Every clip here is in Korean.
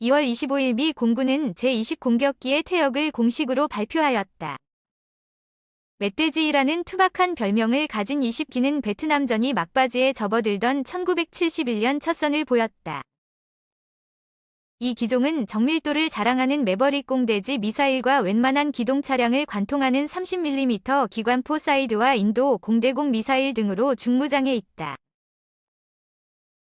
2월 25일 미 공군은 제-20 공격기의 퇴역을 공식으로 발표하였다. 멧돼지라는 투박한 별명을 가진 20기는 베트남전이 막바지에 접어들던 1971년 첫 선을 보였다. 이 기종은 정밀도를 자랑하는 매버릭 공대지 미사일과 웬만한 기동 차량을 관통하는 30mm 기관포 사이드와 인도 공대공 미사일 등으로 중무장에 있다.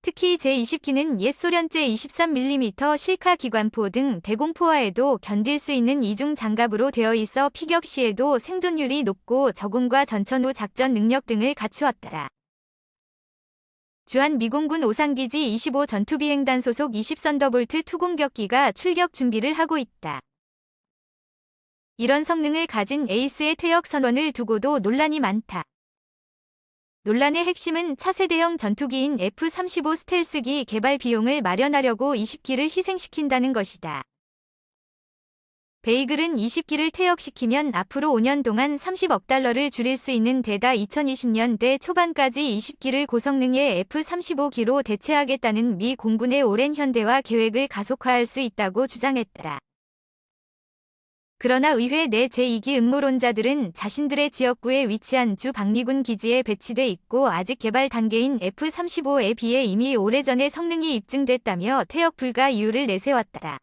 특히 제-20기는 옛 소련제 23mm 실카 기관포 등 대공포화에도 견딜 수 있는 이중 장갑으로 되어 있어 피격 시에도 생존율이 높고 적응과 전천 후 작전 능력 등을 갖추었다. 주한미공군 오산기지 25 전투비행단 소속 20 썬더볼트 투공격기가 출격 준비를 하고 있다. 이런 성능을 가진 에이스의 퇴역 선언을 두고도 논란이 많다. 논란의 핵심은 차세대형 전투기인 F-35 스텔스기 개발 비용을 마련하려고 20기를 희생시킨다는 것이다. 베이글은 20기를 퇴역시키면 앞으로 5년 동안 30억 달러를 줄일 수 있는 데다 2020년대 초반까지 20기를 고성능의 F-35기로 대체하겠다는 미 공군의 오랜 현대화 계획을 가속화할 수 있다고 주장했다. 그러나 의회 내 제2기 음모론자들은 자신들의 지역구에 위치한 주 방미군 기지에 배치돼 있고 아직 개발 단계인 F-35에 비해 이미 오래전에 성능이 입증됐다며 퇴역 불가 이유를 내세웠다.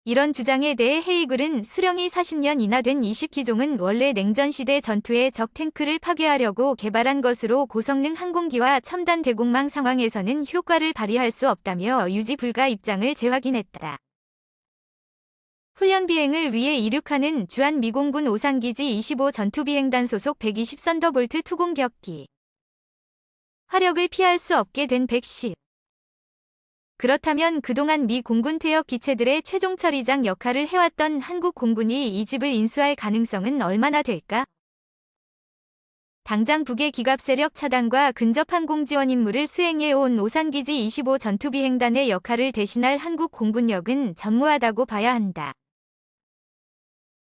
이런 주장에 대해 헤이글은 수령이 40년이나 된 20기종은 원래 냉전시대 전투의 적 탱크를 파괴하려고 개발한 것으로 고성능 항공기와 첨단 대공망 상황에서는 효과를 발휘할 수 없다며 유지 불가 입장을 재확인했다. 훈련 비행을 위해 이륙하는 주한미공군 오산기지 25 전투비행단 소속 120 썬더볼트 투공격기. 화력을 피할 수 없게 된 110. 그렇다면 그동안 미 공군 퇴역 기체들의 최종 처리장 역할을 해왔던 한국 공군이 이 집을 인수할 가능성은 얼마나 될까? 당장 북의 기갑 세력 차단과 근접 항공 지원 임무를 수행해온 오산기지 25 전투비행단의 역할을 대신할 한국 공군력은 전무하다고 봐야 한다.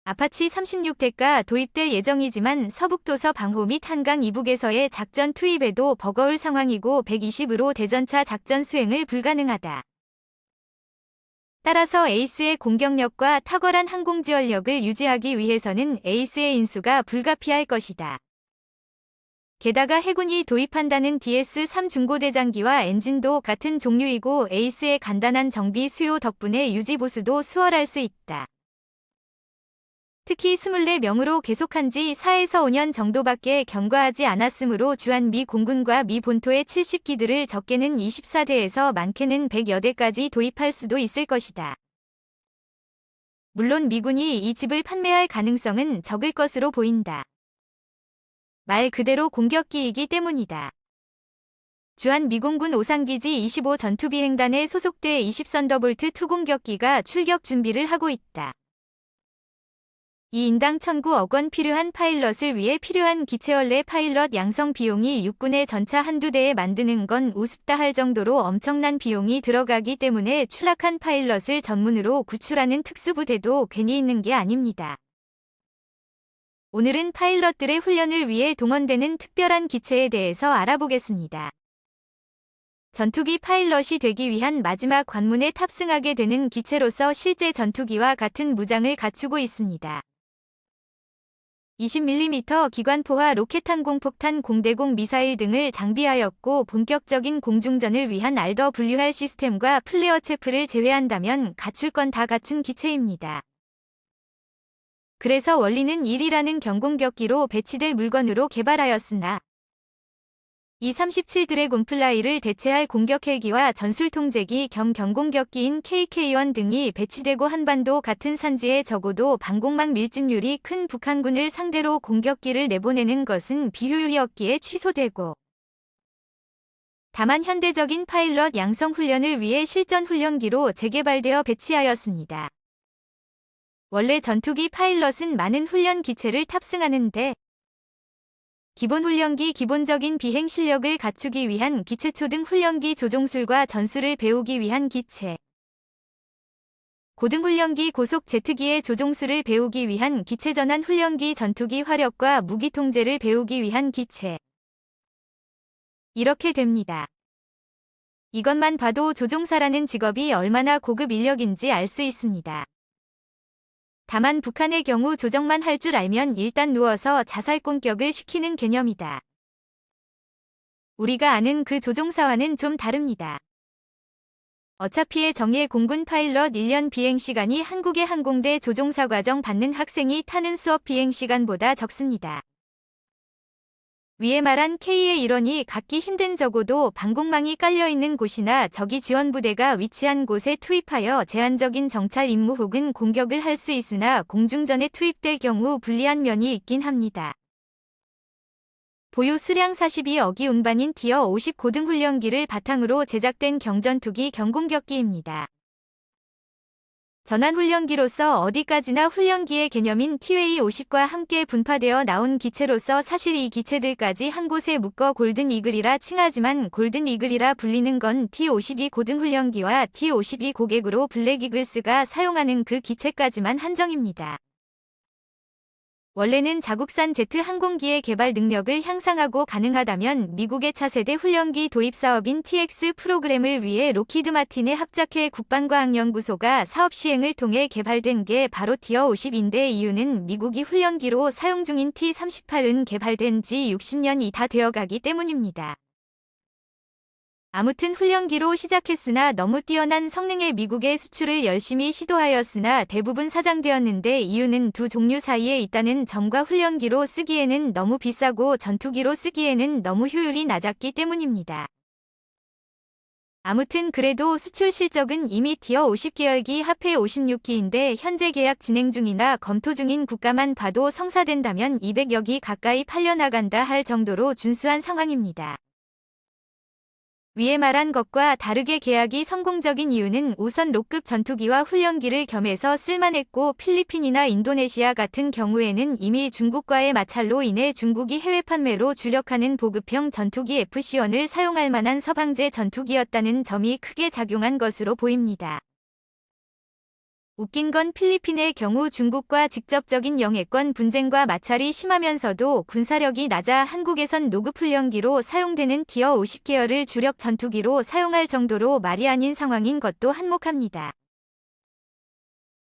아파치 36대가 도입될 예정이지만 서북도서 방호 및 한강 이북에서의 작전 투입에도 버거울 상황이고 120으로 대전차 작전 수행을 불가능하다. 따라서 에이스의 공격력과 탁월한 항공지원력을 유지하기 위해서는 에이스의 인수가 불가피할 것이다. 게다가 해군이 도입한다는 DS-3 중고대장기와 엔진도 같은 종류이고 에이스의 간단한 정비 수요 덕분에 유지보수도 수월할 수 있다. 특히 24명으로 계속한 지 4에서 5년 정도밖에 경과하지 않았으므로 주한미 공군과 미 본토의 70기들을 적게는 24대에서 많게는 100여 대까지 도입할 수도 있을 것이다. 물론 미군이 이 집을 판매할 가능성은 적을 것으로 보인다. 말 그대로 공격기이기 때문이다. 주한미공군 오산기지 25 전투비행단에 소속돼 20 썬더볼트 투공격기가 출격 준비를 하고 있다. 이 인당 1,900억 원 필요한 파일럿을 위해 필요한 기체원래 파일럿 양성 비용이 육군의 전차 한두 대에 만드는 건 우습다 할 정도로 엄청난 비용이 들어가기 때문에 추락한 파일럿을 전문으로 구출하는 특수부대도 괜히 있는 게 아닙니다. 오늘은 파일럿들의 훈련을 위해 동원되는 특별한 기체에 대해서 알아보겠습니다. 전투기 파일럿이 되기 위한 마지막 관문에 탑승하게 되는 기체로서 실제 전투기와 같은 무장을 갖추고 있습니다. 20mm 기관포와 로켓 항공폭탄 공대공 미사일 등을 장비하였고 본격적인 공중전을 위한 RWR 시스템과 플레어 체프를 제외한다면 갖출 건 다 갖춘 기체입니다. 그래서 원리는 1이라는 경공격기로 배치될 물건으로 개발하였으나 이-37 드래곤플라이를 대체할 공격 헬기와 전술통제기 겸 경공격기인 KK-1 등이 배치되고 한반도 같은 산지에 적어도 방공망 밀집률이 큰 북한군을 상대로 공격기를 내보내는 것은 비효율이었기에 취소되고 다만 현대적인 파일럿 양성 훈련을 위해 실전 훈련기로 재개발되어 배치하였습니다. 원래 전투기 파일럿은 많은 훈련 기체를 탑승하는데 기본 훈련기 기본적인 비행 실력을 갖추기 위한 기체 초등 훈련기 조종술과 전술을 배우기 위한 기체. 고등 훈련기 고속 제트기의 조종술을 배우기 위한 기체 전환 훈련기 전투기 화력과 무기 통제를 배우기 위한 기체. 이렇게 됩니다. 이것만 봐도 조종사라는 직업이 얼마나 고급 인력인지 알 수 있습니다. 다만 북한의 경우 조정만 할 줄 알면 일단 누워서 자살 공격을 시키는 개념이다. 우리가 아는 그 조종사와는 좀 다릅니다. 어차피의 정예 공군 파일럿 1년 비행시간이 한국의 항공대 조종사 과정 받는 학생이 타는 수업 비행시간보다 적습니다. 위에 말한 K의 일원이 갖기 힘든 적어도 방공망이 깔려있는 곳이나 적이 지원부대가 위치한 곳에 투입하여 제한적인 정찰 임무 혹은 공격을 할 수 있으나 공중전에 투입될 경우 불리한 면이 있긴 합니다. 보유 수량 42억이 운반인 티어 50 고등훈련기를 바탕으로 제작된 경전투기 경공격기입니다. 전환훈련기로서 어디까지나 훈련기의 개념인 TW-50과 함께 분파되어 나온 기체로서 사실 이 기체들까지 한 곳에 묶어 골든 이글이라 칭하지만 골든 이글이라 불리는 건 T-52 고등훈련기와 T-52 고객으로 블랙 이글스가 사용하는 그 기체까지만 한정입니다. 원래는 자국산 제트 항공기의 개발 능력을 향상하고 가능하다면 미국의 차세대 훈련기 도입 사업인 TX 프로그램을 위해 록히드 마틴의 합작해 국방과학연구소가 사업 시행을 통해 개발된 게 바로 티어 50인데 이유는 미국이 훈련기로 사용 중인 T-38은 개발된 지 60년이 다 되어가기 때문입니다. 아무튼 훈련기로 시작했으나 너무 뛰어난 성능의 미국의 수출을 열심히 시도하였으나 대부분 사장되었는데 이유는 두 종류 사이에 있다는 점과 훈련기로 쓰기에는 너무 비싸고 전투기로 쓰기에는 너무 효율이 낮았기 때문입니다. 아무튼 그래도 수출 실적은 이미 티어 50계열기 합해 56기인데 현재 계약 진행 중이나 검토 중인 국가만 봐도 성사된다면 200여기 가까이 팔려나간다 할 정도로 준수한 상황입니다. 위에 말한 것과 다르게 계약이 성공적인 이유는 우선 록급 전투기와 훈련기를 겸해서 쓸만했고 필리핀이나 인도네시아 같은 경우에는 이미 중국과의 마찰로 인해 중국이 해외 판매로 주력하는 보급형 전투기 FC-1을 사용할 만한 서방제 전투기였다는 점이 크게 작용한 것으로 보입니다. 웃긴 건 필리핀의 경우 중국과 직접적인 영해권 분쟁과 마찰이 심하면서도 군사력이 낮아 한국에선 노급 훈련기로 사용되는 티어 50계열을 주력 전투기로 사용할 정도로 말이 아닌 상황인 것도 한몫합니다.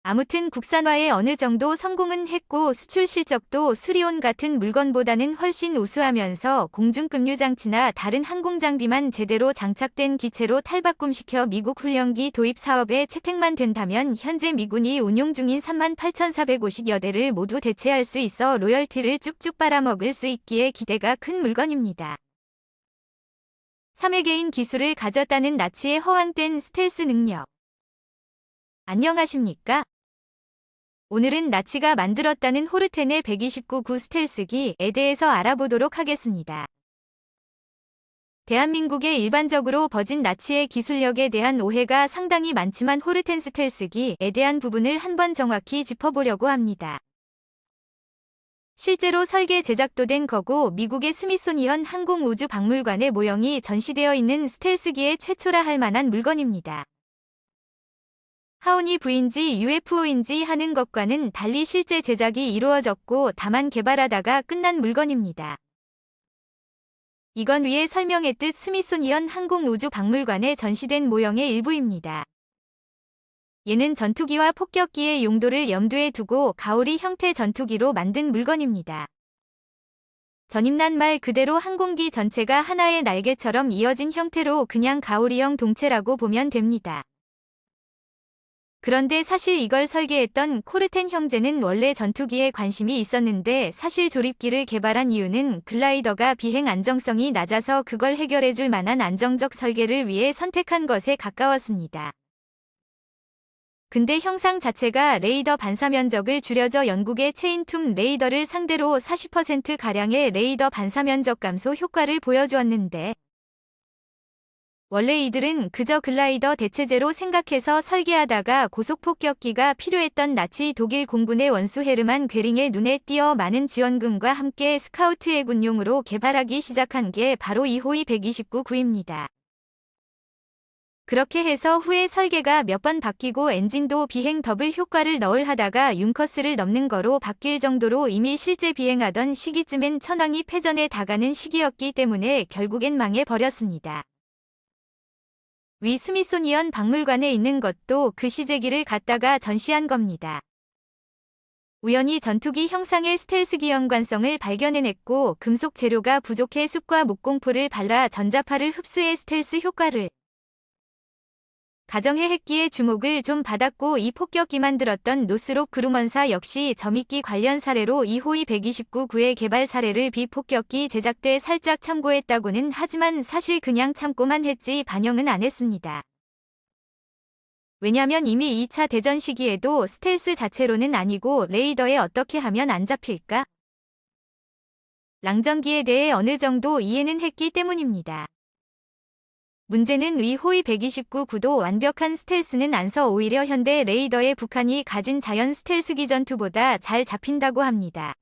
아무튼 국산화에 어느 정도 성공은 했고 수출 실적도 수리온 같은 물건보다는 훨씬 우수하면서 공중급류 장치나 다른 항공장비만 제대로 장착된 기체로 탈바꿈시켜 미국 훈련기 도입 사업에 채택만 된다면 현재 미군이 운용 중인 38,450여 대를 모두 대체할 수 있어 로열티를 쭉쭉 빨아먹을 수 있기에 기대가 큰 물건입니다. 3회계인 기술을 가졌다는 나치의 허황된 스텔스 능력. 안녕하십니까? 오늘은 나치가 만들었다는 호르텐의 129구 스텔스기에 대해서 알아보도록 하겠습니다. 대한민국에 일반적으로 버진 나치의 기술력에 대한 오해가 상당히 많지만 호르텐 스텔스기에 대한 부분을 한번 정확히 짚어보려고 합니다. 실제로 설계 제작도 된 거고 미국의 스미소니언 항공우주박물관에 모형이 전시되어 있는 스텔스기의 최초라 할 만한 물건입니다. 하온이 V인지 UFO인지 하는 것과는 달리 실제 제작이 이루어졌고 다만 개발하다가 끝난 물건입니다. 이건 위에 설명했듯 스미소니언 항공우주박물관에 전시된 모형의 일부입니다. 얘는 전투기와 폭격기의 용도를 염두에 두고 가오리 형태 전투기로 만든 물건입니다. 전임난 말 그대로 항공기 전체가 하나의 날개처럼 이어진 형태로 그냥 가오리형 동체라고 보면 됩니다. 그런데 사실 이걸 설계했던 코르텐 형제는 원래 전투기에 관심이 있었는데 사실 조립기를 개발한 이유는 글라이더가 비행 안정성이 낮아서 그걸 해결해줄 만한 안정적 설계를 위해 선택한 것에 가까웠습니다. 근데 형상 자체가 레이더 반사 면적을 줄여져 영국의 체인툼 레이더를 상대로 40%가량의 레이더 반사 면적 감소 효과를 보여주었는데 원래 이들은 그저 글라이더 대체제로 생각해서 설계하다가 고속폭격기가 필요했던 나치 독일 공군의 원수 헤르만 괴링의 눈에 띄어 많은 지원금과 함께 스카우트 해군용으로 개발하기 시작한 게 바로 이 호위 129구입니다. 그렇게 해서 후에 설계가 몇 번 바뀌고 엔진도 비행 더블 효과를 넣을 하다가 융커스를 넘는 거로 바뀔 정도로 이미 실제 비행하던 시기쯤엔 천왕이 패전에 다가는 시기였기 때문에 결국엔 망해버렸습니다. 위 스미소니언 박물관에 있는 것도 그 시제기를 갖다가 전시한 겁니다. 우연히 전투기 형상의 스텔스기 연관성을 발견해냈고 금속 재료가 부족해 숯과 목공포를 발라 전자파를 흡수해 스텔스 효과를 가정해 핵기의 주목을 좀 받았고 이 폭격기 만들었던 노스롭 그루먼사 역시 저미끼 관련 사례로 이호이 129구의 개발 사례를 비폭격기 제작 때 살짝 참고했다고는 하지만 사실 그냥 참고만 했지 반영은 안 했습니다. 왜냐면 이미 2차 대전 시기에도 스텔스 자체로는 아니고 레이더에 어떻게 하면 안 잡힐까? 랑전기에 대해 어느 정도 이해는 했기 때문입니다. 문제는 위 호위 129구도 완벽한 스텔스는 안서 오히려 현대 레이더에 북한이 가진 자연 스텔스기 전투보다 잘 잡힌다고 합니다.